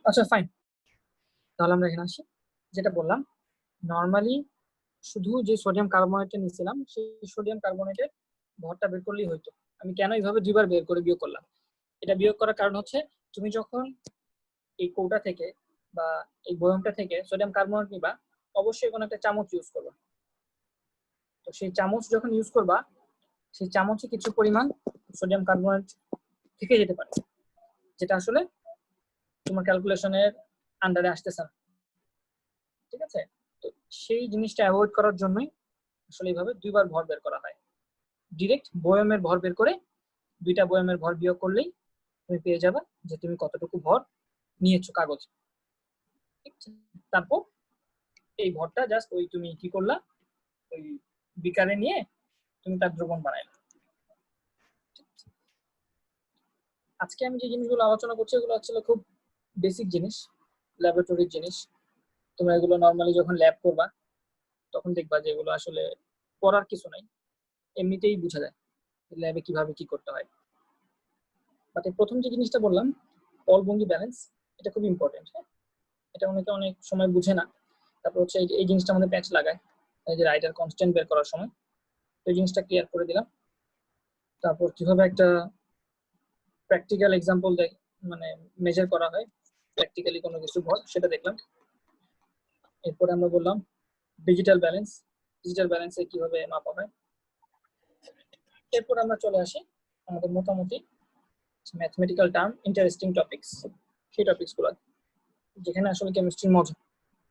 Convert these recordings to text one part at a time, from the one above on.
আচ্ছা ফাইন, তাহলে আমরা এখানে আসি। যেটা বললাম, নর্মালি শুধু যে সোডিয়াম কার্বনেটটা নিয়েছিলাম সেই সোডিয়াম কার্বনেটের ভরটা বের করলেই হইতো। আমি কেন এইভাবে দুইবার বের করে বিয়োগ করলাম? এটা বিয়োগ করার কারণ হচ্ছে, তুমি যখন এই কৌটা থেকে বা এই বয়মটা থেকে সোডিয়াম কার্বনেট নিবা, অবশ্যই কোনো একটা চামচ ইউজ করবা। তো সেই চামচ যখন ইউজ করবা, সেই চামচে কিছু পরিমাণ সোডিয়াম কার্বনেট থেকে যেতে পারে, যেটা আসলে তোমার ক্যালকুলেশনের আন্ডারে আসতেছে না। ঠিক আছে? তো সেই জিনিসটা অ্যাভয়েড করার জন্যই আসলে এইভাবে দুইবার ভর বের করা হয়। ডিরেক্ট বয়মের ভর বের করে দুইটা বয়মের ভর বিয়োগ করলেই তুমি পেয়ে যাবে যে তুমি কতটুকু ভর নিয়েছো কাগজে। ঠিক আছে? তারপর এই ভরটা জাস্ট ওই তুমি কি করলা, ওই বিকারে নিয়ে তুমি তার দ্রবণ বানাইলা। আজকে আমি যে জিনিসগুলো আলোচনা করছি এগুলো আসলে খুব বেসিক জিনিস, ল্যাবরেটরির জিনিস। তোমরা এগুলো নর্মালি যখন ল্যাব করবা তখন দেখবা যে এগুলো আসলে পড়ার কিছু নাই, এমনিতেই বোঝা যায় ল্যাবে কিভাবে কি করতে হয়। বাট প্রথম যে জিনিসটা বললাম, বলভঙ্গি ব্যালেন্স, এটা খুব ইম্পর্টেন্ট। হ্যাঁ, এটা অনেকে অনেক সময় বুঝে না। তারপর হচ্ছে এই জিনিসটা আমাদের প্যাচ লাগায় এই যে রাইটার কনস্ট্যান্ট বের করার সময়, তো এই জিনিসটা ক্লিয়ার করে দিলাম। তারপর কিভাবে একটা প্র্যাকটিক্যাল এক্সাম্পল মানে মেজার করা হয় প্র্যাকটিক্যালি কোনো কিছু ভর, সেটা দেখলাম। এরপরে আমরা বললাম ডিজিটাল ব্যালেন্স, ডিজিটাল ব্যালেন্সে কিভাবে মাপা হয়। এরপর আমরা চলে আসি আমাদের মোটামুটি ম্যাথমেটিক্যাল টার্ম, ইন্টারেস্টিং টপিকস, সেই টপিকসগুলো যেখানে আসলে কেমিস্ট্রির মজা।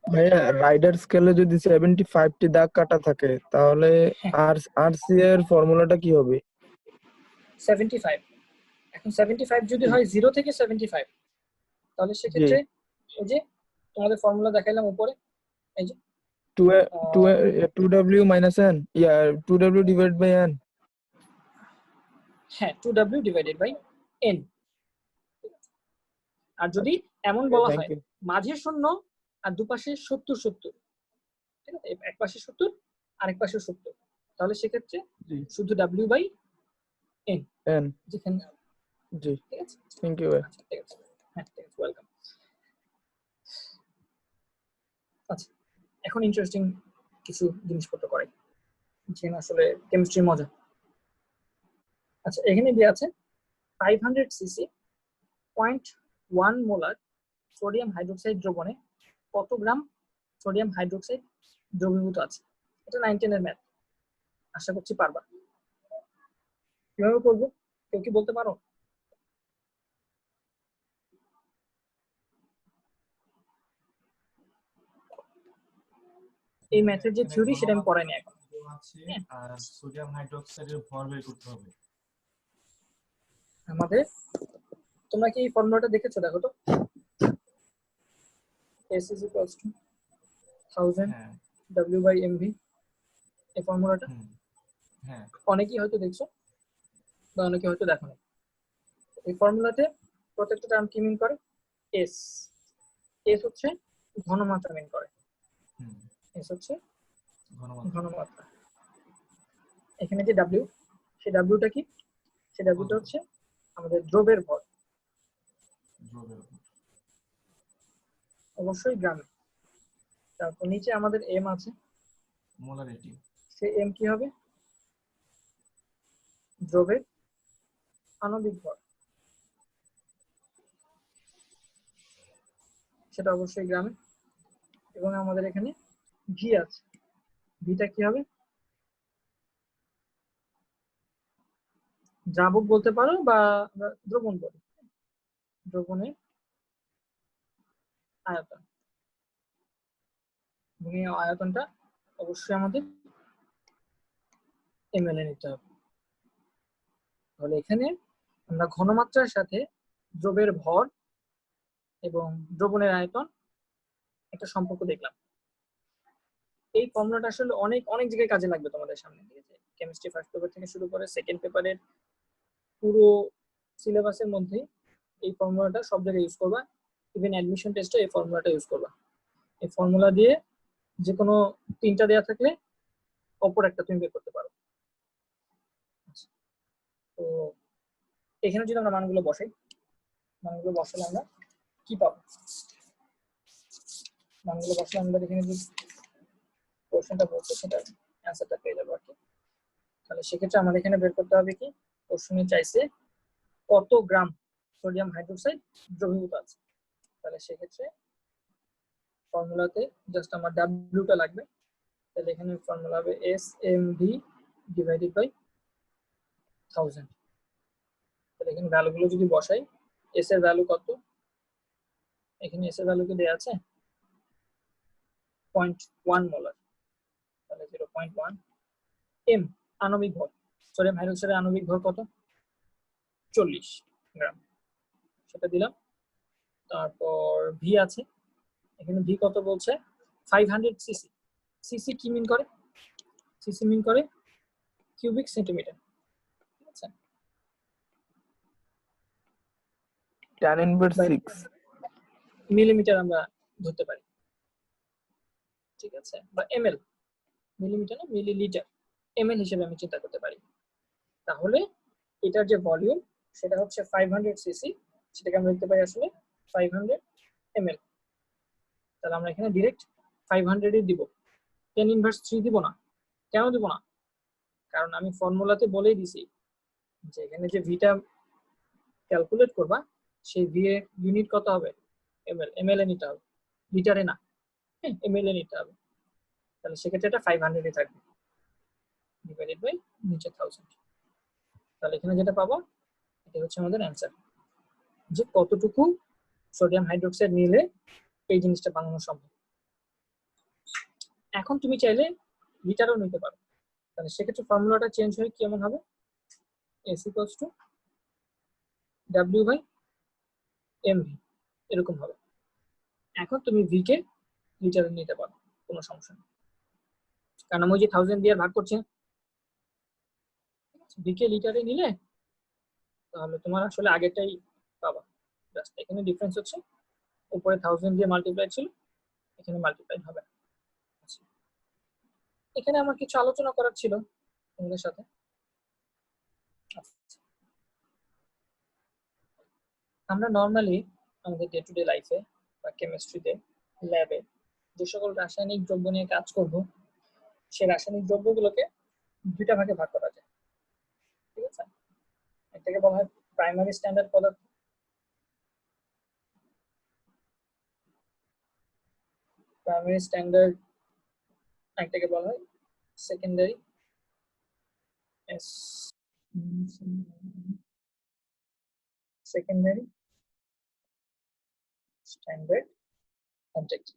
ভাইয়া রাইডার স্কেলে যদি 75টি দাগ কাটা থাকে তাহলে আরসি এর ফর্মুলাটা কি হবে? 75, এখন 75 যদি হয় 0 থেকে 75, তাহলে জি সেক্ষেত্রে এই যে তোমাদের ফর্মুলা দেখাইলাম উপরে, এই যে 2w minus n, 2w divided by n. হ্যাঁ 2w ডিভাইডেড বাই n। আর যদি এমন বলা থ্যাংক হয় ইউ। মাঝে শূন্য আর দুপাশে 70 70, ঠিক আছে, এক পাশে 70 আরেক পাশে 70, তাহলে সেক্ষেত্রে জি শুধু w বাই n n। যেখানে। জি ঠিক আছে, থ্যাংক ইউ ভাই। আচ্ছা ঠিক আছে, হ্যাঁ ঠিক আছে, ওয়েলকাম। আচ্ছা, এখন ইন্টারেস্টিং কিছু জিনিসপত্র করে যেখানে আসলে কেমিস্ট্রির মজা। আচ্ছা, এখানে দিয়ে আছে 500 সিসি 0.1 মোলার সোডিয়াম হাইড্রোক্সাইড দ্রবণে কত গ্রাম সোডিয়াম হাইড্রোক্সাইড দ্রবীভূত আছে। এটা 9 10 এর ম্যাথ, আশা করছি পারবা। কিভাবে করবো কেউ কি বলতে পারো? এই ম্যাথের যে থিওরি সেটা আমি পড়াইনি এখন। আর সোডিয়াম হাইড্রোক্সাইডের ভর বের করতে হবে আমাদের, তোমরা কি এই ফর্মুলাটা দেখেছো? দেখো তো, S is equals to 1000 হ্যাঁ W by MV, এই ফর্মুলাটা হ্যাঁ অনেকেই হয়তো দেখছো বা অনেকে হয়তো দেখো না। এই ফর্মুলাতে প্রত্যেকটা টার্ম কি মিন করে? এস, এস হচ্ছে ঘনমাত্রা মিন করে, এস হচ্ছে ঘনমাত্রা। এখানে যে ডাব্লিউ, সেই ডাব্লিউটা কি? সেই ডাব্লিউটা হচ্ছে আমাদের দ্রবের ভর, অবশ্যই গ্রামে। তারপর নিচে আমাদের এম আছে, মোলারিটি। সেই এম কি হবে? দ্রবের আণবিক ভর, সেটা অবশ্যই গ্রামে। এবং আমাদের এখানে ভি আছে, ভিটা কি হবে? দ্রাবক বলতে পারো বা দ্রবণ বলি, দ্রবণের আয়তন। এবং এই আয়তনটা অবশ্যই আমাদের এমএল এ নিতে হবে। তাহলে এখানে আমরা ঘনমাত্রার সাথে দ্রবের ভর এবং দ্রবণের আয়তন একটা সম্পর্ক দেখলাম। এই ফর্মুলাটা আসলে অনেক অনেক জায়গায় কাজে লাগবে তোমাদের সামনে। ঠিক আছে, কেমিস্ট্রি ফার্স্ট পেপার থেকে শুরু করে সেকেন্ড পেপারের পুরো সিলেবাসের মধ্যে এই ফর্মুলাটা সব জায়গায় ইউজ করবা। ইভেন অ্যাডমিশন টেস্টে এই ফর্মুলাটা ইউজ করবা। এই ফর্মুলা দিয়ে যে কোনো তিনটা দেওয়া থাকলে অপর একটা তুমি বের করতে পারো। তো এখানে যদি আমরা মানগুলো বসাই, মানগুলো বসালে আমরা কি পাবো? মানগুলো বসলে আমাদের এখানে যে কোশ্চেনটা বলছে সেটা অ্যান্সারটা পেয়ে যাবো আর কি। তাহলে সেক্ষেত্রে আমাদের এখানে বের করতে হবে কি, কোশ্চেনে চাইছে কত গ্রাম সোডিয়াম হাইড্রোক্সাইড দ্রবীভূত আছে। তাহলে সেক্ষেত্রে ফর্মুলাতে জাস্ট আমার ডাব্লিউটা লাগবে। তাহলে এখানে ফর্মুলা হবে SMV ডিভাইডেড বাই 1000। তাহলে এখানে ভ্যালুগুলো যদি বসাই, এস এর ভ্যালু কত, এখানে এস এর ভ্যালু কি দেওয়া আছে 0.1 মোলার, তাহলে 0.1 এম আণবিক ভর। সোডিয়াম হাইড্রোক্সাইডের আণবিক ভর কত 40 গ্রাম, সেটা দিলাম। তারপর ভি আছে, এখানে ভি কত বলছে 500 সিসি। সিসি কি মিন করে? সিসি মিন করে কিউবিক সেন্টিমিটার, ঠিক আছে? 10⁻⁶। মিলিমিটার আমরা ধরতে পারি, ঠিক আছে? বা এমএল, মিলিমিটার না মিলিলিটার, এমএল হিসেবে আমি চিন্তা করতে পারি। তাহলে এটার যে ভলিউম সেটা হচ্ছে 500 সিসি, সেটাকে আমরা লিখতে পারি আসলে 500 ml। তাহলে আমরা এখানে ডিরেক্ট 500ই দিব, 10⁻³ দিব না। কেন দিব না? কারণ আমি ফর্মুলাতে বলেই দিছি যে এখানে যে ভিটা ক্যালকুলেট করবা সেই ভি এর ইউনিট কত হবে ml, ml এ নিতে হবে, লিটারে না, হ্যাঁ ml এ নিতে হবে। তাহলে সেক্ষেত্রে এটা 500 এ থাকবে ডিভাইডেড বাই নিচে 1000। তাহলে এখানে যেটা পাবো এটা হচ্ছে আমাদের অ্যান্সার, যে কতটুকু সোডিয়াম হাইড্রোক্সাইড নিলে এই জিনিসটা বানানো সম্ভব। এখন তুমি চাইলে লিটারও নিতে পারো, তাহলে সেক্ষেত্রে ফর্মুলাটা চেঞ্জ হয়ে কেমন হবে, S = W/mv এরকম হবে। এখন তুমি ভি কে লিটারে নিতে পারো, কোনো সমস্যা নেই, কারণ আমি ওই যে 1000 দিয়ে ভাগ করছি, ভি কে লিটারে নিলে তাহলে তোমার আসলে আগেরটাই পাবা। জাস্ট এখানে ডিফারেন্স হচ্ছে উপরে 1000 দিয়ে মাল্টিপ্লাই ছিল, এখানে মাল্টিপ্লাই হবে। এখানে আমার কিছু আলোচনা করার ছিল তোমাদের সাথে। আমরা নর্মালি আমাদের ডে টু ডে লাইফে বা কেমিস্ট্রিতে ল্যাবে যে সকল রাসায়নিক দ্রব্য নিয়ে কাজ করব, সেই রাসায়নিক দ্রব্যগুলোকে দুইটা ভাগে ভাগ করা যায়, ঠিক আছে? একটাকে বলা হয় প্রাইমারি স্ট্যান্ডার্ড পদার্থ, প্রাইমারি স্ট্যান্ডার্ড, একটাকে বলা হয় সেকেন্ডারি সেকেন্ডারি স্ট্যান্ডার্ড অবজেক্ট।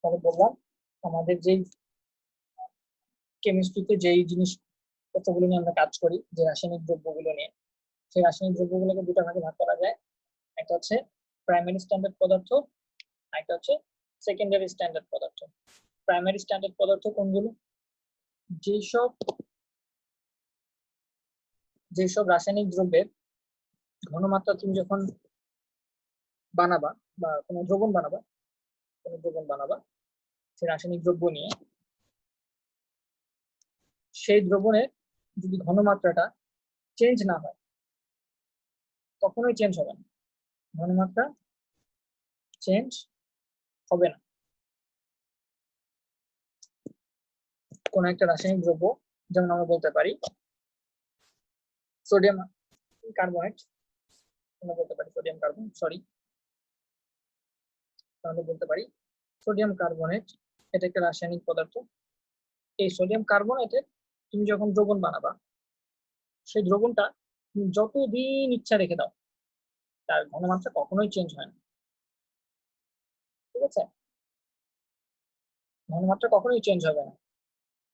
তাহলে বললাম আমাদের যেই কেমিস্ট্রিতে যেই জিনিসপত্রগুলো নিয়ে আমরা কাজ করি, যে রাসায়নিক দ্রব্যগুলো নিয়ে, সেই রাসায়নিক দ্রব্যগুলোকে দুটো ভাগে ভাগ করা যায়। একটা হচ্ছে প্রাইমারি স্ট্যান্ডার্ড পদার্থ, একটা হচ্ছে সেকেন্ডারি স্ট্যান্ডার্ড পদার্থ। প্রাইমারি স্ট্যান্ডার্ড পদার্থ কোনগুলো? যেসব রাসায়নিক দ্রব্যের ঘনমাত্রা তুমি যখন বানাবা বা কোনো দ্রবণ বানাবা সেই রাসায়নিক দ্রব্য নিয়ে, সেই দ্রবণের যদি ঘনমাত্রাটা চেঞ্জ না হয়, কখনোই চেঞ্জ হবে না, ঘনমাত্রা চেঞ্জ হবে না। কোন একটা রাসায়নিক দ্রব্য, যেমন আমরা বলতে পারি সোডিয়াম কার্বনেট, আমরা বলতে পারি সোডিয়াম কার্বনেট, তাহলে বলতে পারি সোডিয়াম কার্বনেট, এটা একটা রাসায়নিক পদার্থ। এই সোডিয়াম কার্বনেটের তুমি যখন দ্রবণ বানাবা, সেই দ্রবণটা তুমি যতদিন ইচ্ছা রেখে দাও, তার ঘনমাত্রা কখনোই চেঞ্জ হয় না, ঠিক আছে? ঘনমাত্রা কখনোই চেঞ্জ হবে না।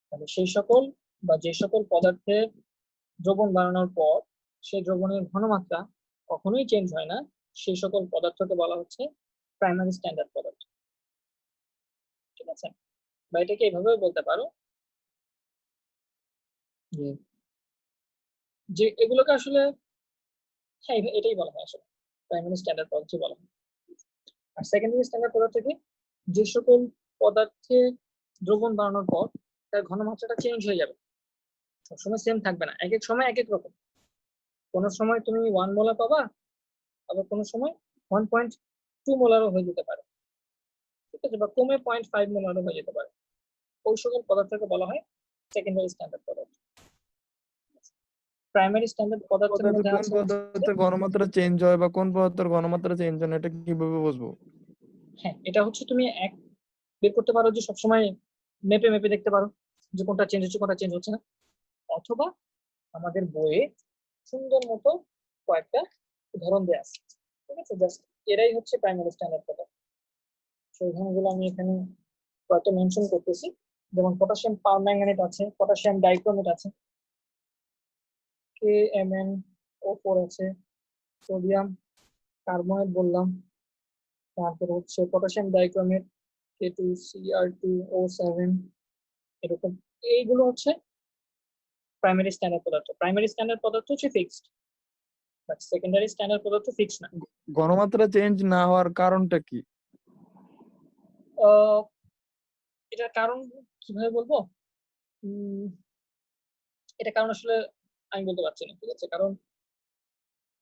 তাহলে সেই সকল বা যে সকল পদার্থের দ্রবণ বানানোর পর সেই দ্রবণের ঘনমাত্রা কখনোই চেঞ্জ হয় না, সেই সকল পদার্থকে বলা হচ্ছে প্রাইমারি স্ট্যান্ডার্ড পদার্থ, ঠিক আছে? বা এটাকে এইভাবে বলতে পারো যে এগুলোকে আসলে, হ্যাঁ এটাই বলা হয় আসলে প্রাইমারি স্ট্যান্ডার্ড পদার্থ বলা হয়। আর সেকেন্ডারি স্ট্যান্ডার্ড পদার্থ কি? যে সকল পদার্থে দ্রবণ বানানোর পর তার ঘনমাত্রাটা চেঞ্জ হয়ে যাবে, সবসময় সেম থাকবে না, এক এক সময় এক এক রকম। কোন সময় তুমি 1 মোলার পাবা, আবার কোনো সময় 1.2 মোলারও হয়ে যেতে পারে, ঠিক আছে, বা কমে 0.5 মোলারও হয়ে যেতে পারে। ওই সকল পদার্থকে বলা হয় সেকেন্ডারি স্ট্যান্ডার্ড পদার্থ। প্রাইমারি স্ট্যান্ডার্ড পদার্থের মধ্যে কোন আছে পদার্থের ঘনমাত্রা চেঞ্জ হয় বা কোন পদার্থের ঘনমাত্রা চেঞ্জ হয় না, এটা কিভাবে বুঝবো? হ্যাঁ, এটা হচ্ছে তুমি এক বের করতে পারো যে সবসময় মেপে মেপে দেখতে পারো যে কোনটা চেঞ্জ হচ্ছে কোনটা চেঞ্জ হচ্ছে না, অথবা আমাদের বইয়ে সুন্দর মতো কয়েকটা উদাহরণ দেওয়া আছে, ঠিক আছে, জাস্ট এরাই হচ্ছে প্রাইমারি স্ট্যান্ডার্ড পদার্থ। সেই উদাহরণগুলো আমি এখানে কয়েকটা মেনশন করতেছি, যেমন পটাশিয়াম পারম্যাঙ্গানেট আছে, পটাশিয়াম ডাইক্রোমেট আছে, KMnO4 আছে, সোডিয়াম কার্বনেট বললাম, তারপর হচ্ছে পটাশিয়াম ডাইক্রোমেট K2Cr2O7, এরকম। এইগুলো হচ্ছে প্রাইমারি স্ট্যান্ডার্ড পদার্থ। প্রাইমারি স্ট্যান্ডার্ড পদার্থ হচ্ছে ফিক্সড, বাট সেকেন্ডারি স্ট্যান্ডার্ড পদার্থ ফিক্সড না। ঘনমাত্রা চেঞ্জ না হওয়ার কারণটা কি? আহ, এটার কারণ কিভাবে বলবো, এটা কারণ আসলে আমি বলতে পারছি না, ঠিক আছে, কারণ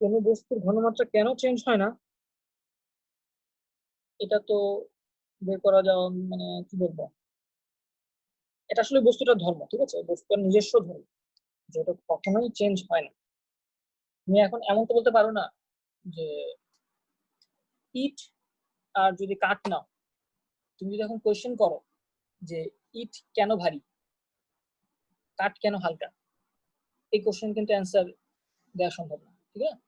কোনো বস্তুর ঘনমাত্রা কেন চেঞ্জ হয় না এটা তো বের করা যাওয়া, মানে কি বলবো, এটা আসলে বস্তুটার ধর্ম, ঠিক আছে, বস্তুটার নিজস্ব ধর্ম, যেটা কখনোই চেঞ্জ হয় না। তুমি এখন এমন তো বলতে পারো না যে ইট আর যদি কাঠ নাও, তুমি যদি এখন কোয়েশ্চেন করো যে ইট কেন ভারী, কাঠ কেন হালকা, এই কোশ্চেন কিন্তু অ্যান্সার দেওয়া সম্ভব না, ঠিক আছে।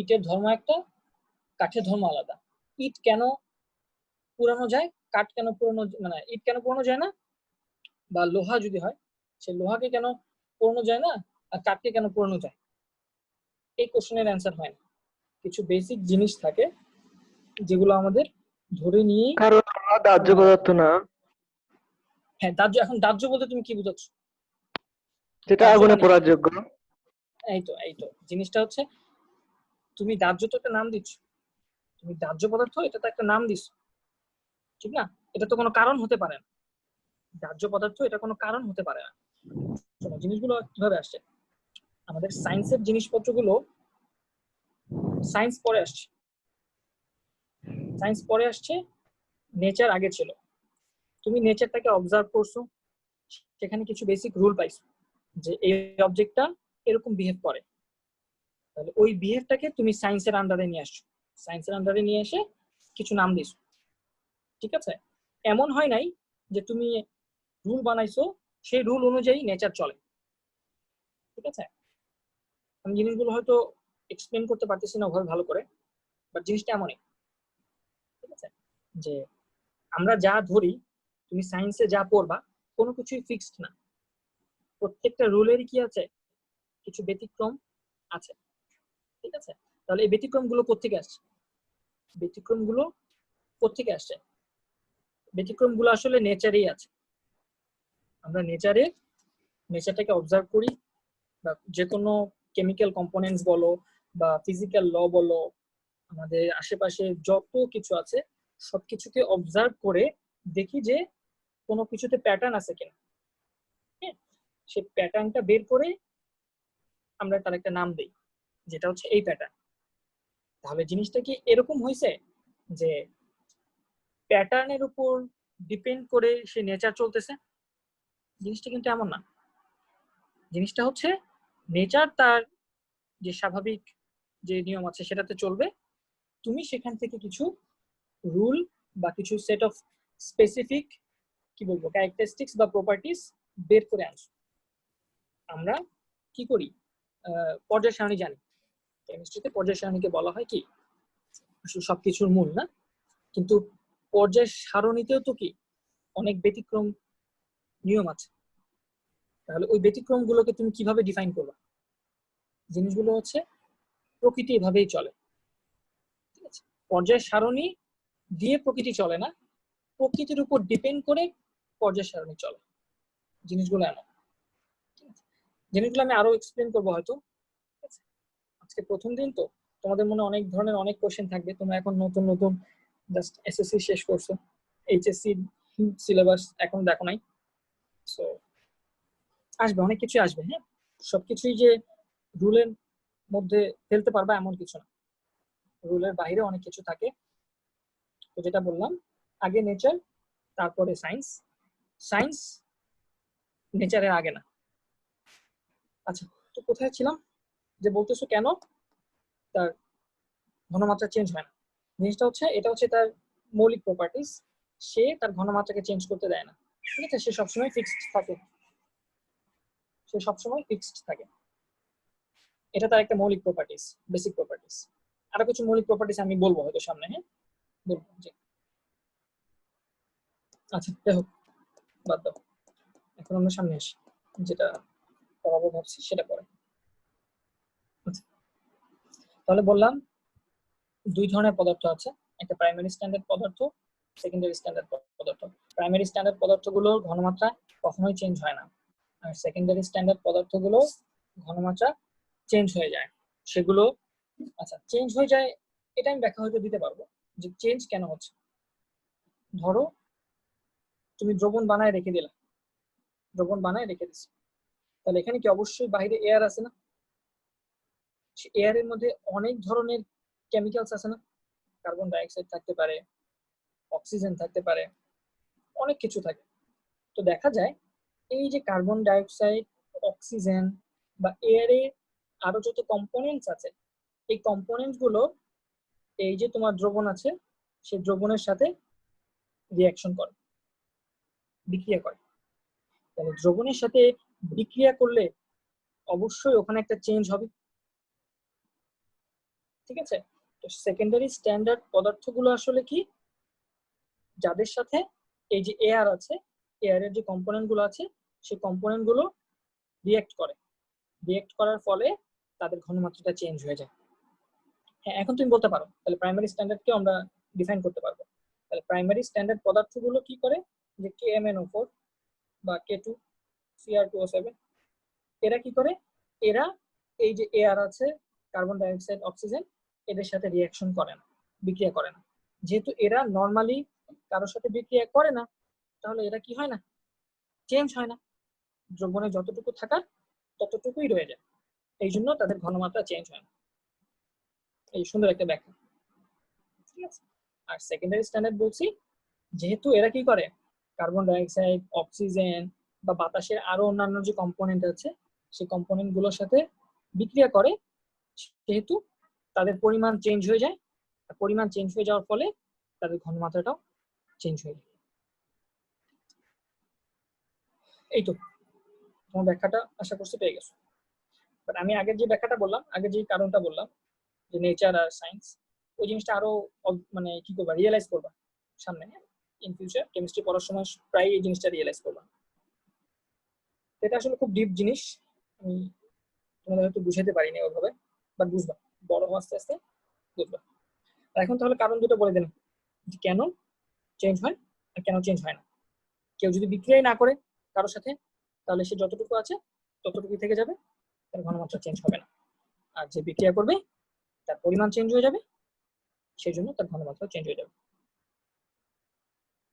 ইটের ধর্ম একটা, কাঠের ধর্ম আলাদা। ইট কেন পুরানো যায়, কাঠ কেন পুরানো, মানে ইট কেন পুরানো যায় না, বা লোহা যদি হয় সে লোহাকে কেন পুরানো যায় না, আর কাঠকে কেন পুরানো যায়, এই কোশ্চেনের অ্যান্সার হয় না। কিছু বেসিক জিনিস থাকে যেগুলো আমাদের ধরে নিয়ে, কারণ আমরা দাহ্য পদার্থ না, হ্যাঁ দাহ্য। এখন দাহ্য বলতে তুমি কি বুঝাচ্ছ? যেটা দাহ্য আগুনে মানে পোড়ার যোগ্য। এই তো জিনিসটা হচ্ছে, তুমি দাহ্য তো একটা নাম দিচ্ছ, তুমি দাহ্য পদার্থ এটা তো একটা নাম দিচ্ছ, ঠিক না? এটা তো কোনো কারণ হতে পারে না, দাহ্য পদার্থ এটা কোনো কারণ হতে পারে না। শোনো জিনিসগুলো কিভাবে আসছে, আমাদের সায়েন্সের জিনিসপত্রগুলো সায়েন্স পরে আসছে, সায়েন্স পরে আসছে, নেচার আগে ছিল। তুমি নেচারটাকে অবজার্ভ করছো, সেখানে কিছু বেসিক রুল পাইছো যে এই অবজেক্টটা এরকম বিহেভ করে, তাহলে ওই বিহেভটাকে তুমি সায়েন্সের আন্ডারে নিয়ে আসছো, সায়েন্সের আন্ডারে নিয়ে এসে কিছু নাম দিছো, ঠিক আছে। এমন হয় নাই যে তুমি রুল বানাইছো, সেই রুল অনুযায়ী নেচার চলে, ঠিক আছে। আমি জিনিসগুলো হয়তো এক্সপ্লেন করতে পারতেছি না ভালো করে, বাট জিনিসটা এমনই, ঠিক আছে, যে আমরা যা ধরি, তুমি সায়েন্সে যা পড়বা কোনো কিছুই ফিক্সড না, প্রত্যেকটা রুলেরই কি আছে, কিছু ব্যতিক্রম আছে, ঠিক আছে। তাহলে এই ব্যতিক্রমগুলো কোত্থেকে আসছে, ব্যতিক্রমগুলো কোত্থেকে আসছে, ব্যতিক্রমগুলো আসলে নেচারেই আছে। আমরা নেচারটাকে অবজার্ভ করি, বা যে কোনো কেমিক্যাল কম্পোনেন্টস বলো বা ফিজিক্যাল ল বলো, আমাদের আশেপাশে যত কিছু আছে সবকিছুকে অবজার্ভ করে দেখি যে কোনো কিছুতে প্যাটার্ন আছে কিনা, হ্যাঁ, সেই প্যাটার্নটা বের করে আমরা তার একটা নাম দিই, যেটা হচ্ছে এই প্যাটার্ন। তাহলে জিনিসটা কি এরকম হয়েছে যে প্যাটার্নের উপর ডিপেন্ড করে সে নেচার চলতেছে? জিনিসটা কিন্তু এমন না, জিনিসটা হচ্ছে নেচার তার যে স্বাভাবিক যে নিয়ম আছে সেটাতে চলবে, তুমি সেখান থেকে কিছু রুল বা কিছু সেট অফ স্পেসিফিক কি বলবো ক্যারেক্টারিস্টিক্স বা প্রপার্টিস বের করে আনছো। আমরা কি করি, পর্যায় সারণী জানি, কেমিস্ট্রিতে পর্যায় সারণীকে বলা হয় কি আসলে সবকিছুর মূল না, কিন্তু পর্যায় সারণীতেও তো কি অনেক ব্যতিক্রম নিয়ম আছে। তাহলে ওই ব্যতিক্রম গুলোকে তুমি কিভাবে ডিফাইন করবে? জিনিসগুলো হচ্ছে প্রকৃতি এভাবেই চলে, ঠিক আছে। পর্যায় সারণী দিয়ে প্রকৃতি চলে না, প্রকৃতির উপর ডিপেন্ড করে পর্যায় সারণী চলে, জিনিসগুলো এমন, ঠিক আছে। জিনিসগুলো আমি আরো এক্সপ্লেন করবো হয়তো, ঠিক আছে। আজকে প্রথম দিন তো তোমাদের মনে অনেক ধরনের অনেক কোশ্চেন থাকবে, তোমরা এখন নতুন নতুন জাস্ট এসএসসি শেষ করছো, এইচএসসি সিলেবাস এখন দেখো নাই, সো আসবে অনেক কিছু আসবে, হ্যাঁ, সবকিছুই যে রুলের মধ্যে ফেলতে পারবা এমন কিছু না, রুলের বাইরে অনেক কিছু থাকে। তো যেটা বললাম, আগে নেচার, তারপরে সায়েন্স। সায়েন্স নেচারের আগে না। আচ্ছা, তো কোথায় ছিলাম? যে বলতেছো কেন তার ঘনমাত্রা চেঞ্জ হয় না। জিনিসটা হচ্ছে, এটা হচ্ছে তার মৌলিক প্রপার্টিস। সে তার ঘনমাত্রাকে চেঞ্জ করতে দেয় না, ঠিক আছে? সে সবসময় ফিক্সড থাকে, সে সবসময় ফিক্সড থাকে। এটা তার একটা মৌলিক প্রপার্টিস, বেসিক প্রপার্টিস। আরো কিছু মৌলিক প্রপার্টিস আমি বলবো হয়তো সামনে, হ্যাঁ বলবো জি। আচ্ছা যাই হোক, বাদ দাও, এখন আমরা সামনে আসি, যেটা পড়াবো ভাবছি সেটা পরে। আচ্ছা, তাহলে বললাম দুই ধরনের পদার্থ আছে, একটা প্রাইমারি স্ট্যান্ডার্ড পদার্থ, সেকেন্ডারি স্ট্যান্ডার্ড পদার্থ। প্রাইমারি স্ট্যান্ডার্ড পদার্থগুলোর ঘনমাত্রা কখনোই চেঞ্জ হয় না, আর সেকেন্ডারি স্ট্যান্ডার্ড পদার্থগুলো ঘনমাত্রা চেঞ্জ হয়ে যায় সেগুলো। আচ্ছা, চেঞ্জ হয়ে যায় এটা আমি ব্যাখ্যা হয়তো দিতে পারবো যে চেঞ্জ কেন হচ্ছে। ধরো তুমি দ্রবণ বানায় রেখে দিলা, দ্রবণ বানায় রেখে দিচ্ছি, তাহলে এখানে কি অবশ্যই বাইরে এয়ার আছে না? এয়ারের মধ্যে অনেক ধরনের কেমিক্যালস আছে না? কার্বন ডাইঅক্সাইড থাকতে পারে, অক্সিজেন থাকতে পারে, অনেক কিছু থাকে। তো দেখা যায় এই যে কার্বন ডাইঅক্সাইড, অক্সিজেন বা এয়ারে আরো যত কম্পোনেন্টস আছে, এই কম্পোনেন্টস গুলো এই যে তোমার দ্রবণ আছে সেই দ্রবণের সাথে রিয়াকশন করে, বিক্রিয়া করে। তাহলে দ্রবণের সাথে বিক্রিয়া করলে অবশ্যই ওখানে একটা চেঞ্জ হবে, ঠিক আছে? তো সেকেন্ডারি স্ট্যান্ডার্ড পদার্থগুলো আসলে কি, যাদের সাথে এই যে এয়ার আছে, এয়ারের যে কম্পোনেন্ট গুলো আছে সেই কম্পোনেন্ট গুলো রিয়েক্ট করে, রিয়েক্ট করার ফলে তাদের ঘনমাত্রাটা চেঞ্জ হয়ে যায়। হ্যাঁ, এখন তুমি বলতে পারো তাহলে প্রাইমারি স্ট্যান্ডার্ডকে আমরা ডিফাইন করতে পারবো। তাহলে প্রাইমারি স্ট্যান্ডার্ড পদার্থগুলো কি করে, যে KMnO4 বা K2Cr2O7, এরা কি করে, এরা এই যে এয়ার আছে, কার্বন ডাইঅক্সাইড, অক্সিজেন, এদের সাথে রিয়াকশন করে না, বিক্রিয়া করে না। যেহেতু এরা নর্মালি কারোর সাথে বিক্রিয়া করে না, তাহলে এরা কি হয় না, চেঞ্জ হয় না, দ্রবণে যতটুকু থাকার ততটুকুই রয়ে যায়, এই জন্য তাদের ঘনমাত্রা চেঞ্জ হয় না। এই সুন্দর একটা ব্যাখ্যা, ঠিক আছে? আর সেকেন্ডারি স্ট্যান্ডার্ড বলছি, যেহেতু এরা কি করে, কার্বন ডাইঅক্সাইড, অক্সিজেন বা বাতাসের আরো অন্যান্য যে কম্পোনেন্ট আছে সেই কম্পোনেন্ট গুলোর সাথে বিক্রিয়া করে, সেহেতু তাদের পরিমাণ চেঞ্জ হয়ে যায়। পরিমাণ চেঞ্জ হয়ে যাওয়ার ফলে তাদের ঘনমাত্রাটাও চেঞ্জ হয়ে যায়। এই তো তোমার ব্যাখ্যাটা আশা করছি পেয়ে গেছো। বাট আমি আগের যে ব্যাখ্যাটা বললাম, আগের যে কারণটা বললাম যে নেচার আর সায়েন্স, ওই জিনিসটা আরো মানে কি করবা, রিয়েলাইজ করবা সামনে, ইন ফিউচার কেমিস্ট্রি পড়ার সময় প্রায় এই জিনিসটা রিয়েলাইজ করবা। এটা আসলে খুব ডিপ জিনিস, আমি তোমাদের হয়তো বুঝাতে পারিনি ওইভাবে, বাট বুঝবা, বড় আস্তে আস্তে বুঝবা। এখন তাহলে কারণ দুটো বলে দিলাম, যে কেন চেঞ্জ হয় আর কেন চেঞ্জ হয় না। কেউ যদি বিক্রিয়াই না করে কারোর সাথে, তাহলে সে যতটুকু আছে ততটুকুই থেকে যাবে, তার ঘনমাত্রা চেঞ্জ হবে না। আর যে বিক্রিয়া করবে তার পরিমাণ চেঞ্জ হয়ে যাবে, সেই জন্য তার ঘনমাত্রা চেঞ্জ হয়ে যাবে।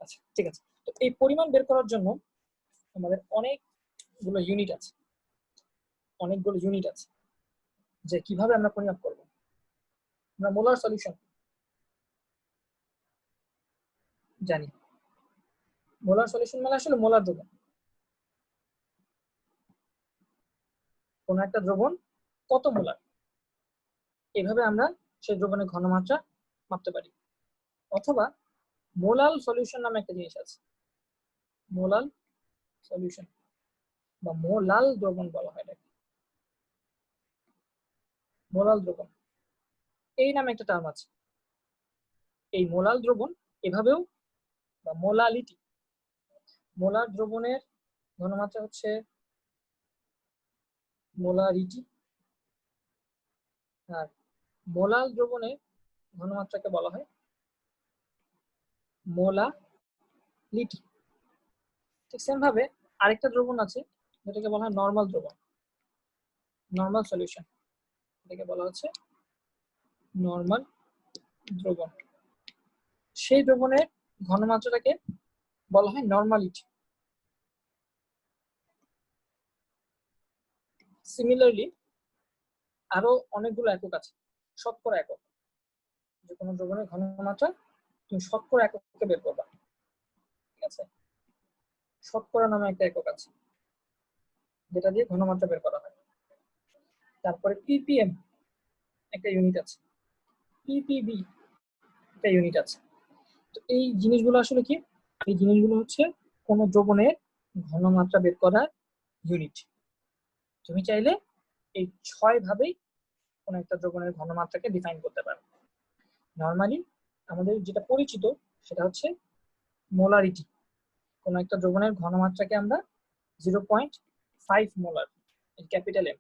আচ্ছা ঠিক আছে, তো এই পরিমাণ বের করার জন্য আমাদের অনেকগুলো ইউনিট আছে, অনেকগুলো ইউনিট আছে যে কিভাবে আমরা পরিমাপ করব। আমরা মোলার সলিউশন জানি, মোলার সলিউশন মানে আসলে মোলার দ্রবণ। কোন একটা দ্রবণ কত মোলার, এভাবে আমরা সেই দ্রবণের ঘনমাত্রা মাপতে পারি। অথবা মোলাল সলিউশন নামে একটা জিনিস আছে, মোলাল সলিউশন বা মোলাল দ্রবণ বলা হয় এটাকে, মোলাল দ্রবণ এই নামে একটা টার্ম আছে। এই মোলাল দ্রবণ এভাবেও, বা মোলালিটি, মোলার দ্রবণের ঘনমাত্রা হচ্ছে মোলারিটি, আর মোলাল দ্রবণের ঘনমাত্রাকে বলা হয় মোলালিটি। ঠিক সেম ভাবে আরেকটা দ্রবণ আছে যেটাকে বলা হয় নর্মাল দ্রবণ, নর্মাল সলিউশন, এটাকে বলা হচ্ছে নর্মাল দ্রবণ। সেই দ্রবণের ঘনমাত্রাটাকে বলা হয় নর্মালিটি। সিমিলারলি আরো অনেকগুলো একক আছে, শতকরা একক। যে কোনো দ্রবণের ঘনমাত্রা তুমি শতকরা এককে বের করবা, ঠিক আছে? শতকরা নামে একটা একক আছে যেটা দিয়ে ঘনমাত্রা বের করা হয়। তারপরে ppm একটা ইউনিট আছে, ppb একটা ইউনিট আছে। তো এই জিনিসগুলো আসলে কি? এই জিনিসগুলো হচ্ছে কোন দ্রবণের ঘনমাত্রা বের করার ইউনিট। তুমি চাইলে এই 6 ভাবেই কোন একটা দ্রবণের ঘনমাত্রাকে ডিফাইন করতে পারো। নরমালি আমাদের যেটা পরিচিত সেটা হচ্ছে মোলারিটি। কোন একটা দ্রবণের ঘনমাত্রাকে আমরা 0.5 মোলার, ক্যাপিটাল এম,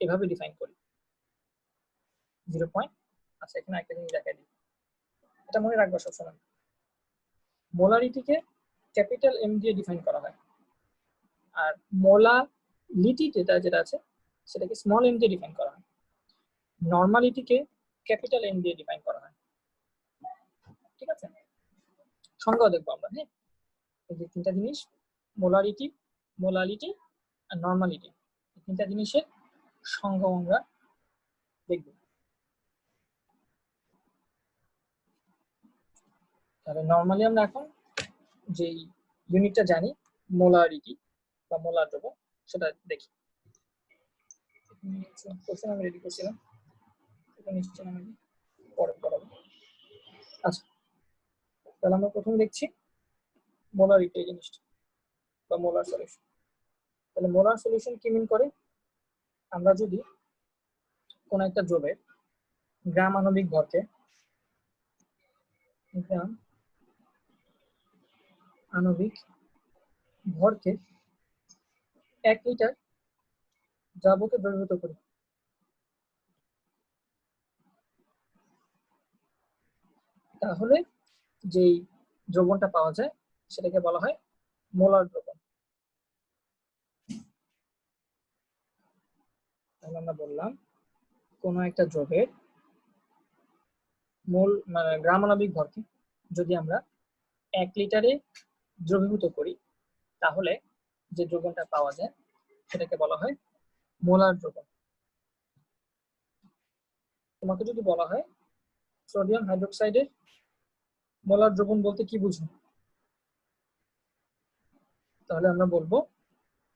এভাবে ডিফাইন করি। 0. আচ্ছা, এখানে একটা জিনিস দেখাই দিই, এটা মনে রাখবা সবসময়। মোলারিটিকে ক্যাপিটাল এম দিয়ে ডিফাইন করা হয়, আর মোলালিটি যেটা আছে সেটাকে স্মল এম দিয়ে ডিফাইন করা হয়। নরমালিটিকে ক্যাপিটাল এম দিয়ে ডিফাইন করা হয়, ঠিক আছে? সংজ্ঞা দেখবো আমরা, হ্যাঁ? এই যে তিনটা জিনিস, মোলারিটি, মোলালিটি আর নরমালিটি, এই তিনটা জিনিসের সংজ্ঞা আমরা দেখব। তাহলে নরমালি আমরা এখন যেই ইউনিটটা জানি মোলারিটি বা মোলার দ্রবণ, সেটা দেখি। কোশ্চেন আমি রেডি করছিলাম, এটা নিশ্চয় আমি পরে পড়াবো। আচ্ছা, তাহলে আমরা প্রথমে দেখছি মোলারিটি এই জিনিসটা বা মোলার সলিউশন। তাহলে মোলার সলিউশন কি মিন করে? আমরা যদি কোন একটা দ্রবের গ্রাম আণবিক ভরকে গ্রাম আণবিক ভরকে 1 লিটার দ্রাবকে দ্রবীভূত করি, তাহলে যেই দ্রবণটা পাওয়া যায় সেটাকে বলা হয় মোলার দ্রবণ। তাহলে আমরা বললাম কোন একটা দ্রবের মোল মানে গ্রাম আণবিক ভরকে যদি আমরা 1 লিটারে দ্রবীভূত করি, তাহলে যে দ্রবণটা পাওয়া যায় সেটাকে বলা হয় মোলার দ্রবণ। তোমাকে যদি বলা হয় সোডিয়াম হাইড্রোক্সাইডের মোলার দ্রবণ বলতে কি বুঝো, তাহলে আমরা বলবো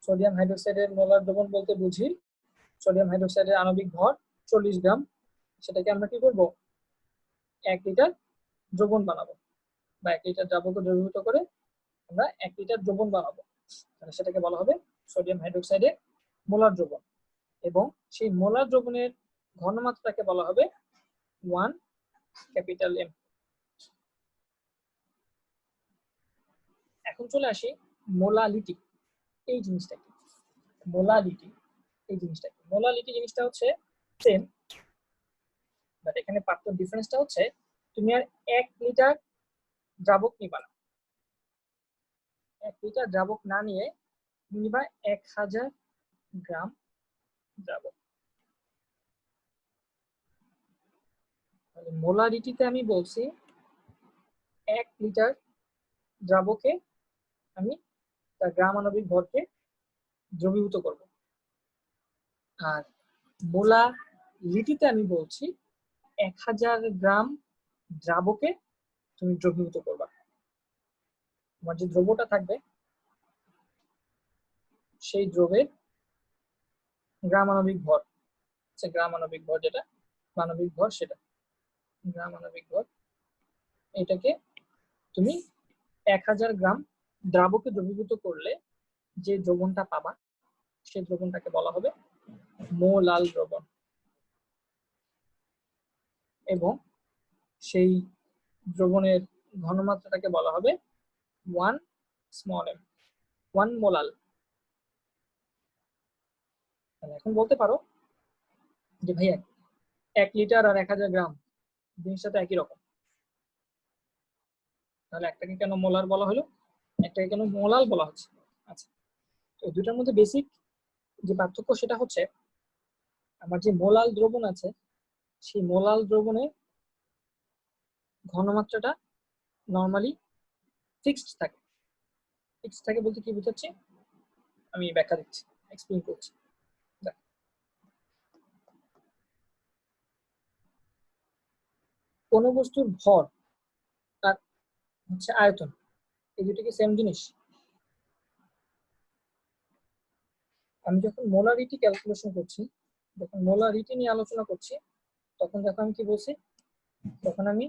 সোডিয়াম হাইড্রোক্সাইডের মোলার দ্রবণ বলতে বুঝি সোডিয়াম হাইড্রোক্সাইডের আণবিক ভর 40 গ্রাম, সেটাকে আমরা কি করব 1 লিটার দ্রবণ বানাবো, বা 1 লিটার দ্রাবকে দ্রবীভূত করে আমরা 1 লিটার দ্রবণ বানাবো, তাহলে সেটাকে বলা হবে সোডিয়াম হাইড্রোক্সাইডের মোলার দ্রবণ। এবং সেই মোলার দ্রবণের ঘনমাত্রাকে বলা হবে 1 ক্যাপিটাল এম। এখন চলে আসি মোলালিটি এই জিনিসটা কি। মোলালিটি এই জিনিসটা কি? মোলালিটি জিনিসটা হচ্ছে সেম, বাট এখানে পার্থক্য ডিফারেন্সটা হচ্ছে তুমি আর 1 লিটার দ্রাবক নিবা না, 1 লিটার দ্রাবক না নিয়ে নিবা 1000 গ্রাম দ্রাবক। তাহলে মোলারিটিতে আমি বলছি 1 লিটার দ্রাবকে আমি তার গ্রাম আণবিক ভরকে দ্রবীভূত করব, আর মোলালিটিতে আমি বলছি 1000 গ্রাম দ্রাবকে তুমি দ্রবীভূত করবা। তোমার যে দ্রব্যটা থাকবে সেই দ্রবের গ্রাম আণবিক ভর, গ্রাম আণবিক ভর যেটা মানবিক ভর সেটা গ্রাম আণবিক ভর, এটাকে তুমি 1000 গ্রাম দ্রাবকে দ্রবীভূত করলে যে দ্রবণটা পাবা সেই দ্রবণটাকে বলা হবে মোলাল দ্রবণ। এবং সেই দ্রবণের ঘনমাত্রাটাকে বলা হবে 1 স্মল এম, 1 মোলাল। এখন বলতে পারো যে ভাইয়া 1 লিটার আর 1000 গ্রাম জিনিসটা তো একই রকম, তাহলে একটাকে কেন মোলার বলা হলো, একটাকে কেন মোলাল বলা হচ্ছে? আচ্ছা, তো দুটার মধ্যে বেসিক যে পার্থক্য সেটা হচ্ছে আমার যে মোলাল দ্রবণ আছে সেই মোলাল দ্রবণের ঘনমাত্রাটা নরমালি ফিক্সড থাকে। ফিক্সড থাকে বলতে কি বোঝাচ্ছি আমি ব্যাখ্যা দিচ্ছি, এক্সপ্লেইন করছি। কোনো বস্তুর ভর আর হচ্ছে আয়তন, এই দুটো কি সেম জিনিস? আমি যখন মোলারিটি ক্যালকুলেশন করছি, যখন মোলারিটি নিয়ে আলোচনা করছি, তখন দেখো আমি কি বলছি, তখন আমি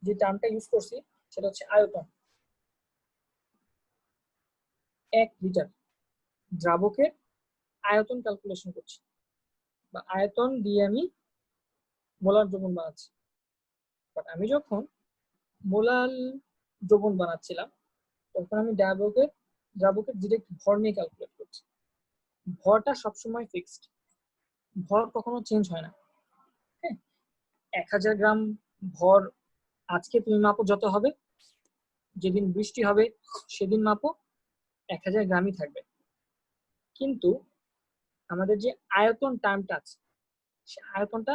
যে টার্মটা ইউজ করছি সেটা হচ্ছে আয়তন। 1 লিটার দ্রাবকের আয়তন ক্যালকুলেশন করছি, বা আয়তন দিয়ে আমি মোলার দ্রবণ বানাচ্ছি। বাট আমি যখন মোলাল দ্রবণ বানাচ্ছিলাম, তখন আমি দ্রাবকের ডিরেক্ট ভর নিয়ে ক্যালকুলেট করছি। ভরটা সবসময় ফিক্সড, ভর কখনো চেঞ্জ হয় না। হ্যাঁ, 1000 গ্রাম ভর আজকে তুমি মাপো যত হবে, যেদিন বৃষ্টি হবে সেদিন মাপো 1000 গ্রামই থাকবে। কিন্তু আমাদের যে আয়তন টার্মটা আছে, সে আয়তনটা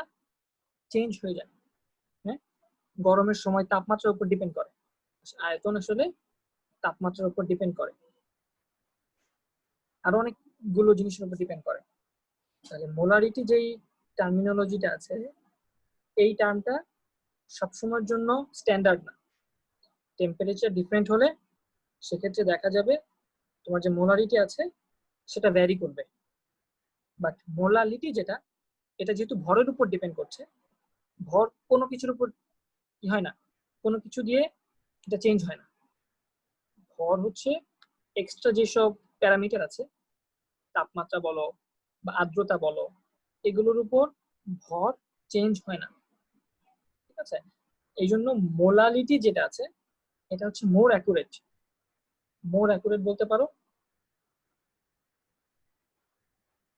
চেঞ্জ হয়ে যায়। হ্যাঁ, গরমের সময় তাপমাত্রার উপর ডিপেন্ড করে, আয়তন আসলে তাপমাত্রার উপর ডিপেন্ড করে, আরো অনেকগুলো জিনিসের উপর ডিপেন্ড করে। তাহলে মোলারিটি যেই টার্মিনোলজিটা আছে, এই টার্মটা সবসময়ের জন্য স্ট্যান্ডার্ড না। টেম্পারেচার ডিফারেন্ট হলে সেক্ষেত্রে দেখা যাবে তোমার যে মোলারিটি আছে সেটা ভ্যারি করবে। বাট মোলালিটি যেটা, এটা যেহেতু ভরের উপর ডিপেন্ড করছে, ভর কোনো কিছুর উপর কি হয় না, কোনো কিছু দিয়ে এটা চেঞ্জ হয় না। ভর হচ্ছে এক্সট্রা যেসব প্যারামিটার আছে, তাপমাত্রা বলো বা আর্দ্রতা বলো, এগুলোর উপর ভর চেঞ্জ হয় না। ঠিক আছে, এই জন্য মোলালিটি যেটা আছে এটা হচ্ছে মোর অ্যাকুরেট বলতে পারো,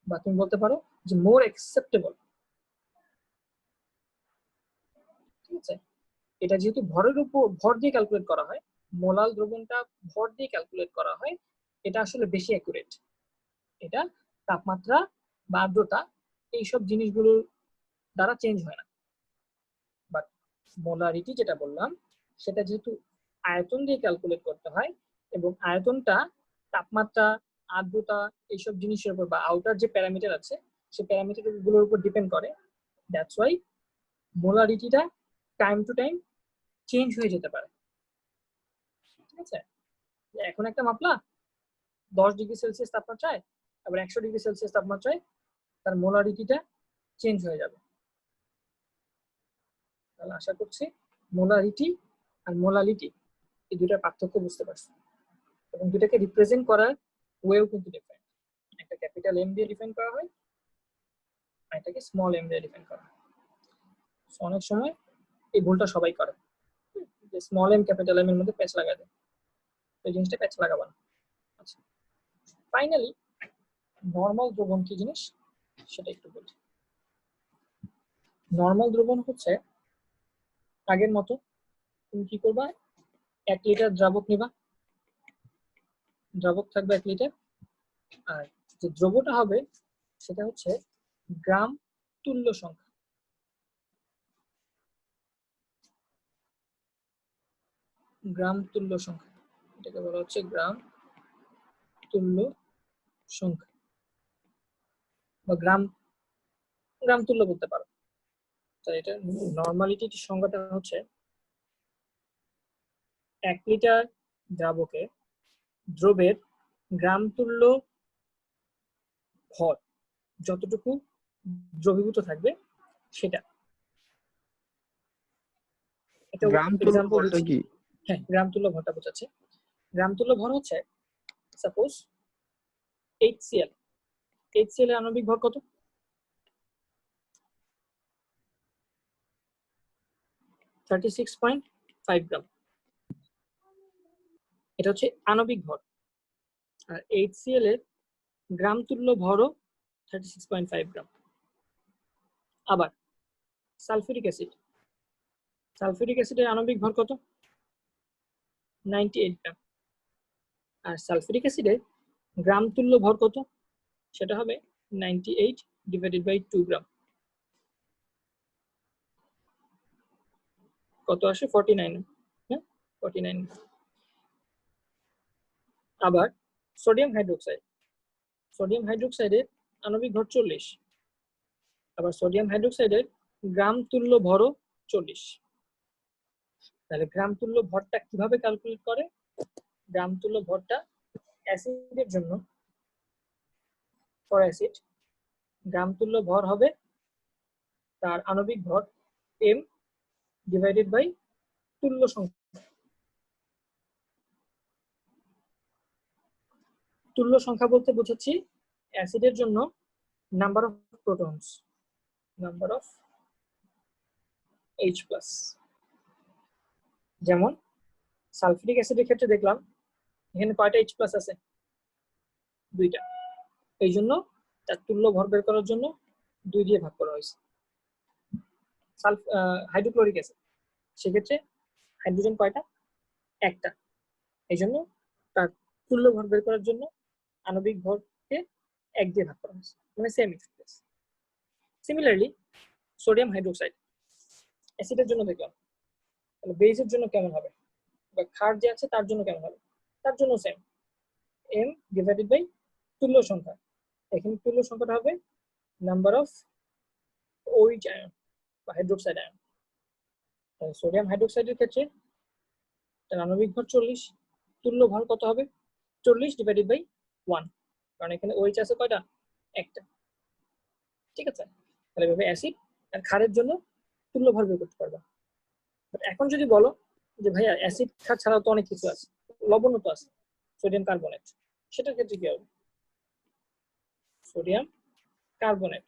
বা তুমি বলতে পারো যে মোর অ্যাকসেপ্টেবল। ঠিক আছে, এটা যেহেতু ভরের উপর ভর দিয়ে ক্যালকুলেট করা হয়, মোলাল দ্রবণটা ভর দিয়ে ক্যালকুলেট করা হয়, এটা আসলে বেশি অ্যাকুরেট। এটা তাপমাত্রা বা আর্দ্রতা এইসব জিনিসগুলোর দ্বারা চেঞ্জ হয় না। বাট মোলারিটি যেটা বললাম, সেটা যেহেতু আয়তন দিয়ে ক্যালকুলেট করতে হয়, এবং আয়তনটা তাপমাত্রা, আর্দ্রতা এইসব জিনিসের উপর বা আউটার যে প্যারামিটার আছে সেই প্যারামিটার গুলোর উপর ডিপেন্ড করে। দ্যাটস ওয়াই মোলারিটিটা টাইম টু টাইম চেঞ্জ হয়ে যেতে পারে। ঠিক আছে, এখন একটা মাপলা 10°C তাপমাত্রায়, আবার 100°C তাপমাত্রায়, তার মোলারিটিটা চেঞ্জ হয়ে যাবে। তাহলে আশা করছি মোলারিটি আর মোলালিটি এই দুটার পার্থক্য বুঝতে পারছি, এবং দুটাকে রিপ্রেজেন্ট করার ওয়েও কিন্তু ডিফারেন্ট। একটা ক্যাপিটাল এম দিয়ে ডিফাইন করা হয়, আর এটাকে স্মল এম দিয়ে ডিফাইন করা হয়। অনেক সময় এই ভুলটা সবাই করে, যে স্মল এম ক্যাপিটাল এম এর মধ্যে প্যাচ লাগা দেয়, এই জিনিসটা প্যাচ লাগাবো না। আচ্ছা, ফাইনালি নর্মাল দ্রবণ কি জিনিস সেটা একটু বলি। নর্মাল দ্রবণ হচ্ছে আগের মতো, তুমি কি করবা, 1 লিটার দ্রাবক নিবা, দ্রাবক থাকবে 1 লিটার, আর যে দ্রবটা হবে সেটা হচ্ছে গ্রাম তুল্য সংখ্যা। গ্রাম তুল্য সংখ্যা, এটাকে বলা হচ্ছে গ্রাম তুল্য সংখ্যা, বা গ্রাম তুল্য বলতে পারো। তাই এটা নর্মালিটির সংখ্যাটা হচ্ছে 1 লিটার দ্রাবকে দ্রবের গ্রাম তুল্য ভর যতটুকু দ্রবীভূত থাকবে সেটা। এটা গ্রাম তুল্য এক্সাম্পল ভরটা দিচ্ছি। কি? হ্যাঁ, গ্রাম তুল্য ভরটা বোঝাচ্ছে। গ্রাম তুল্য ভর হচ্ছে সাপোজ HCl এর আণবিক ভর কত? 36.5 গ্রাম। এটা হচ্ছে আণবিক ভর। আর HCl এর গ্রাম তুল্য ভরও 36.5 গ্রাম। আবার সালফিউরিক অ্যাসিডের আণবিক ভর কত? 98 গ্রাম। আর সালফিউরিক অ্যাসিডের গ্রাম তুল্য ভর কত? সেটা হবে 98/2 গ্রাম। কত আসে? 49। হ্যাঁ, 49। আবার সোডিয়াম হাইড্রোক্সাইডের আণবিক ভর 40। আবার সোডিয়াম হাইড্রোক্সাইডের গ্রাম তুল্য ভরও 40। তাহলে গ্রাম তুল্য ভরটা কিভাবে ক্যালকুলেট করে? গ্রাম তুল্য ভরটা অ্যাসিডের জন্য, ফর অ্যাসিড গ্রাম তুল্য ভর হবে তার আণবিক ভর m ডিভাইডেড বাই তুল্য সংখ্যা। তুল্য সংখ্যা বলতে বোঝাচ্ছি অ্যাসিডের জন্য number of protons, number of H+। যেমন সালফিউরিক অ্যাসিডের ক্ষেত্রে দেখলাম এখানে কয়টা H+ আছে? 2টা। এই জন্য তার তুল্য ভর বের করার জন্য 2 দিয়ে ভাগ করা হয়েছে। হাইড্রোক্লোরিক অ্যাসিড সেক্ষেত্রে হাইড্রোজেন কয়টা? 1টা। এই জন্য তার তুল্য ভর বের করার জন্য আণবিক ভরকে 1 দিয়ে ভাগ করা হয়েছে, মানে same express. Similarly sodium hydroxide অ্যাসিডের জন্য দেখলাম, তাহলে বেসের জন্য কেমন হবে, বা ক্ষার যে আছে তার জন্য কেমন হবে? তার জন্য সেম m ডিভাইডেড বাই তুল্য সংখ্যা। এখানে তুল্য সংখ্যাটা হবে নাম্বার অফ OH আয়ন বা হাইড্রোক্সাইড আয়ন। সোডিয়াম হাইড্রোক্সাইডের ক্ষেত্রে তার আণবিক ভর 40, তুল্য ভর কত হবে? 40 ডিভাইডেড বাই 1, কারণ এখানে OH আছে কয়টা? 1টা। ঠিক আছে, তাহলে এভাবে অ্যাসিড আর ক্ষারের জন্য তুল্য ভর বের করতে পারবা। বাট এখন যদি বলো যে ভাইয়া অ্যাসিড ক্ষার ছাড়াও তো অনেক কিছু আছে, লবণও তো আছে, সোডিয়াম কার্বনেট, সেটার ক্ষেত্রে কি হবে? সোডিয়াম কার্বনেট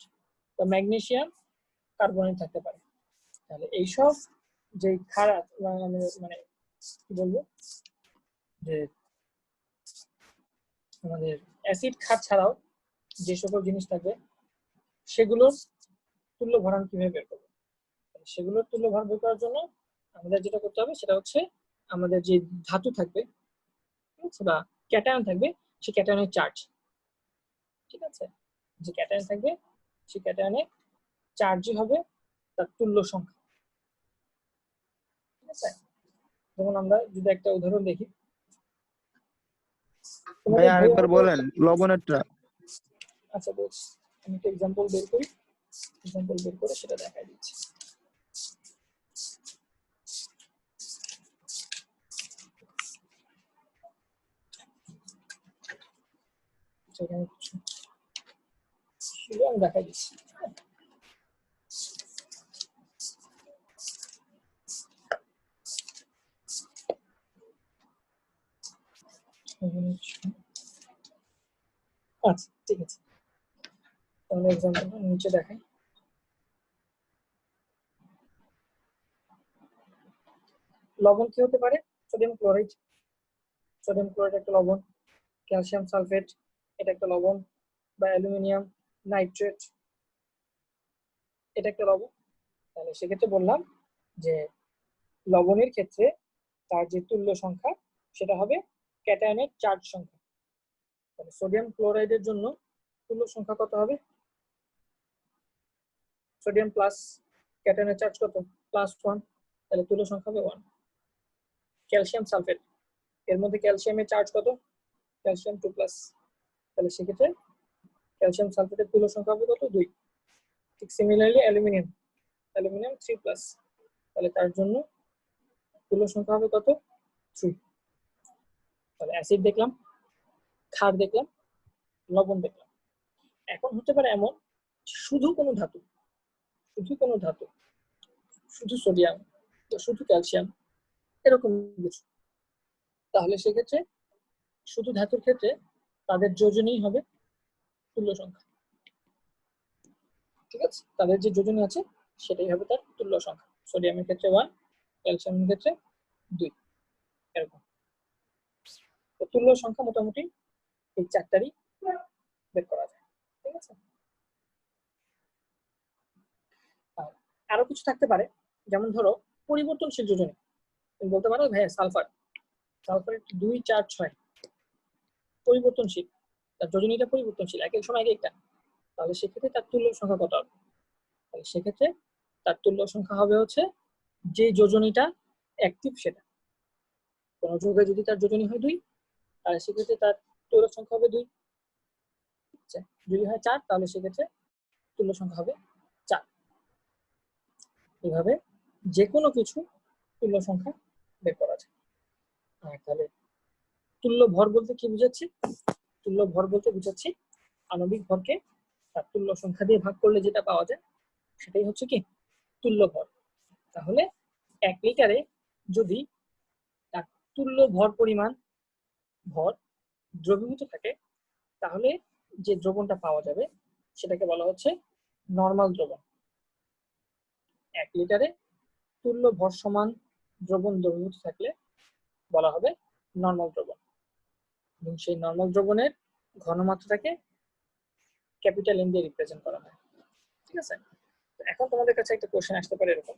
বা ম্যাগনেসিয়াম কার্বনেট থাকতে পারে। তাহলে এইসব যে ক্ষার মানে কি বলবো, যে আমাদের অ্যাসিড ক্ষার ছাড়াও যে সকল জিনিস থাকবে সেগুলোর তুল্য ভর আমি কিভাবে বের করবো? সেগুলোর তুল্য ভর বের করার জন্য আমাদের যেটা করতে হবে সেটা হচ্ছে আমাদের যে ধাতু থাকবে, ঠিক আছে, বা ক্যাটায়ন থাকবে, সেই ক্যাটায়নের চার্জ। ঠিক আছে, যে ক্যাটায়ন থাকবে সেই ক্যাটায়নের চার্জই হবে তার তুল্য সংখ্যা। ঠিক আছে, যেমন আমরা যদি একটা উদাহরণ দেখি, ভাই আরেকবার বলেন লবণেরটা। আচ্ছা বলছি, আমি একটা এক্সাম্পল বের করি, এক্সাম্পল বের করে সেটা দেখাই দিচ্ছি। সেখানে কিছু ছিল, আমি দেখাই দিচ্ছি। আচ্ছা ঠিক আছে, তাহলে এক্সাম্পলটা নিচে দেখাই। লবণ কি হতে পারে? সোডিয়াম ক্লোরাইড, সোডিয়াম ক্লোরাইড একটা লবণ। ক্যালসিয়াম সালফেট এটা একটা লবণ, বা অ্যালুমিনিয়াম নাইট্রেট এটা একটা লবণ। তাহলে সেক্ষেত্রে বললাম যে লবণের ক্ষেত্রে তার যে তুল্য সংখ্যা সেটা হবে ক্যাটায়নের চার্জ সংখ্যা। তাহলে সোডিয়াম ক্লোরাইডের জন্য তুল্য সংখ্যা কত হবে? সোডিয়াম প্লাস ক্যাটায়নের চার্জ কত? +1, তাহলে তুল্য সংখ্যা হবে 1। ক্যালসিয়াম সালফেট, এর মধ্যে ক্যালসিয়ামের চার্জ কত? ক্যালসিয়াম 2+, তাহলে সেক্ষেত্রে ক্যালসিয়াম সালফেটের তুল্য সংখ্যা হবে কত? 2। ঠিক সিমিলারলি অ্যালুমিনিয়াম, অ্যালুমিনিয়াম 3+, তাহলে তার জন্য তুল্য সংখ্যা হবে কত? 3। তাহলে অ্যাসিড দেখলাম, ক্ষার দেখলাম, লবণ দেখলাম। এখন হতে পারে এমন শুধু কোনো ধাতু, শুধু কোনো ধাতু, শুধু সোডিয়াম, শুধু ক্যালসিয়াম, এরকম কিছু। তাহলে সেক্ষেত্রে শুধু ধাতুর ক্ষেত্রে তাদের যোজনই হবে তুল্য সংখ্যা। ঠিক আছে, তাদের যে যোজনী আছে সেটাই হবে তার তুল্য সংখ্যা। সোডিয়ামের ক্ষেত্রে 1, ক্যালসিয়ামের ক্ষেত্রে 2, এরকম। তো তুল্য সংখ্যা মোটামুটি এই 4টারই বের করা যায়। ঠিক আছে, আরো কিছু থাকতে পারে, যেমন ধরো পরিবর্তনশীল যোজনী। তুমি বলতে পারো ভাইয়া সালফার, সালফারের 2, 4, 6 পরিবর্তনশীল, তার যোজনীটা পরিবর্তনশীল, এক এক সময় এক একটা। তাহলে সেক্ষেত্রে তার তুল্য সংখ্যা কত হবে? তাহলে সেক্ষেত্রে তার তুল্য সংখ্যা হবে হচ্ছে যে যোজনীটা অ্যাক্টিভ সেটা। কোন যৌগে যদি তার যোজনী হয় 2, তাহলে সেক্ষেত্রে তার তুল্য সংখ্যা হবে 2। যদি হয় 4, তাহলে সেক্ষেত্রে তুল্য সংখ্যা হবে 4। এভাবে যে কোনো কিছু তুল্য সংখ্যা বের করা যায়। তাহলে তুল্য ভর বলতে কি বুঝাচ্ছি? তুল্য ভর বলতে বুঝাচ্ছি আণবিক ভরকে তার তুল্য সংখ্যা দিয়ে ভাগ করলে যেটা পাওয়া যায় সেটাই হচ্ছে কি তুল্য ভর। তাহলে 1 লিটারে যদি তার তুল্য ভর পরিমাণ ভর দ্রবীভূত থাকে তাহলে যে দ্রবণটা পাওয়া যাবে সেটাকে বলা হচ্ছে নরমাল দ্রবণ। 1 লিটারে তুল্য ভর সমান দ্রবণ দ্রবীভূত থাকলে বলা হবে নরমাল দ্রবণ, এবং সেই নরমাল দ্রবণের ঘনমাত্রাটাকে ক্যাপিটাল এন দিয়ে রিপ্রেজেন্ট করা হয়। ঠিক আছে, এখন তোমাদের কাছে একটা কোশ্চেন আসতে পারে এরকম,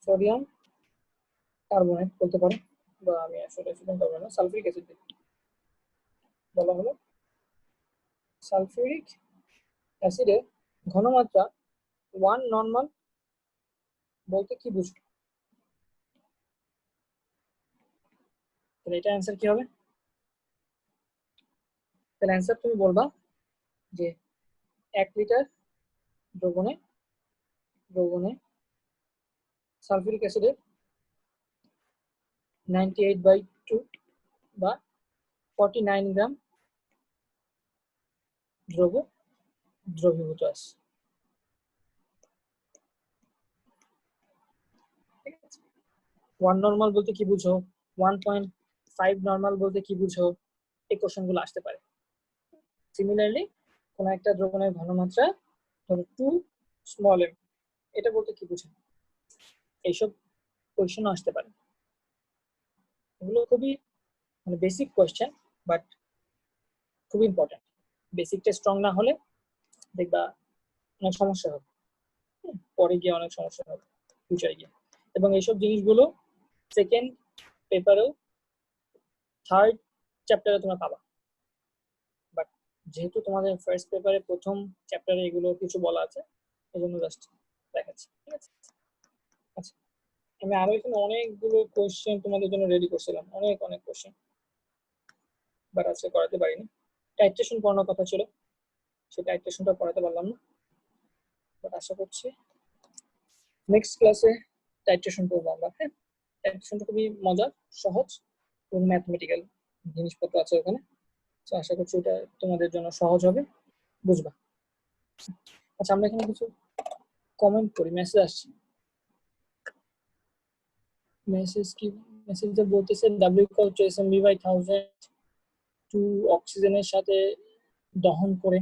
সোডিয়াম কার্বনেট বলতে পারো, বা আমি আসলে সোডিয়াম কার্বনেট না, সালফিউরিক অ্যাসিড বলা হলো সালফিউরিক অ্যাসিডের ঘনমাত্রা 1 নরমাল বলতে কি বুঝো? তাহলে এটা অ্যান্সার কি হবে? তাহলে অ্যান্সার তুমি বলবা যে 1 লিটার দ্রবণে সালফিউরিক অ্যাসিডের 98/2 বা 49 গ্রাম দ্রবীভূত আছে। ঠিক আছে, 1 নরমাল বলতে কি বুঝো, 1.5 নরমাল বলতে কি বুঝো, এই কোশ্চেনগুলো আসতে পারে। সিমিলারলি কোন একটা দ্রবণের ঘনমাত্রা ধরো 2 স্মল m, এটা বলতে কি বুঝো, এইসব কোশ্চেনও আসতে পারে। এগুলো খুবই মানে বেসিক কোশ্চেন, বাট খুব ইম্পর্টেন্ট। বেসিকটা স্ট্রং না হলে দেখবা অনেক সমস্যা হবে, পরে গিয়ে অনেক সমস্যা হবে ফিউচারে গিয়ে। এবং এইসব জিনিসগুলো সেকেন্ড পেপারেও থার্ড চ্যাপ্টারে তোমরা পাবা, বাট যেহেতু তোমাদের ফার্স্ট পেপারে প্রথম চ্যাপ্টারে এগুলো কিছু বলা আছে এই জন্য জাস্ট দেখাচ্ছি। ঠিক আছে, আচ্ছা আমি আরো এখানে অনেকগুলো কোশ্চেন তোমাদের জন্য রেডি করছিলাম, অনেক কোশ্চেন, বাট আজকে করাতে পারিনি। টাইট্রেশন পড়ানোর কথা ছিল, সেই টাইট্রেশনটা পড়াতে পারলাম না, বাট আশা করছি নেক্সট ক্লাসে টাইট্রেশন পড়বো আমরা। হ্যাঁ, টাইট্রেশনটা খুবই মজার, সহজ এবং ম্যাথমেটিক্যাল জিনিসপত্র আছে ওখানে, তো আশা করছি এটা তোমাদের জন্য সহজ হবে, বুঝবা। আচ্ছা আমরা এখানে কিছু কমেন্ট করি, মেসেজ আসছে। মেসেজ কি মেসেজে বলতেছে W equal to SMB by 1000 to অক্সিজেনের সাথে দহন করে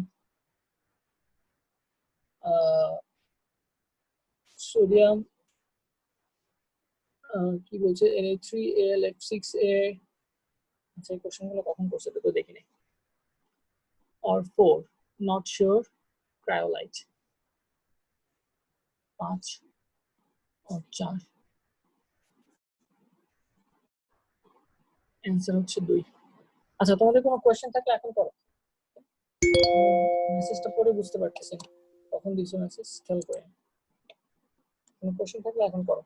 সোডিয়াম কি বলছে Na3AlF6A। আচ্ছা এই কোশ্চেনগুলো কখন করছে তো দেখিনি। or 4 not sure cryolite 5 or 4 answer হচ্ছে 2। আচ্ছা তোমাদের কোনো কোশ্চেন থাকলে এখন করো, মেসেজটা পড়ে বুঝতে পারতেছি না কখন দিছো মেসেজ, খেয়াল করে কোনো কোশ্চেন থাকলে এখন করো।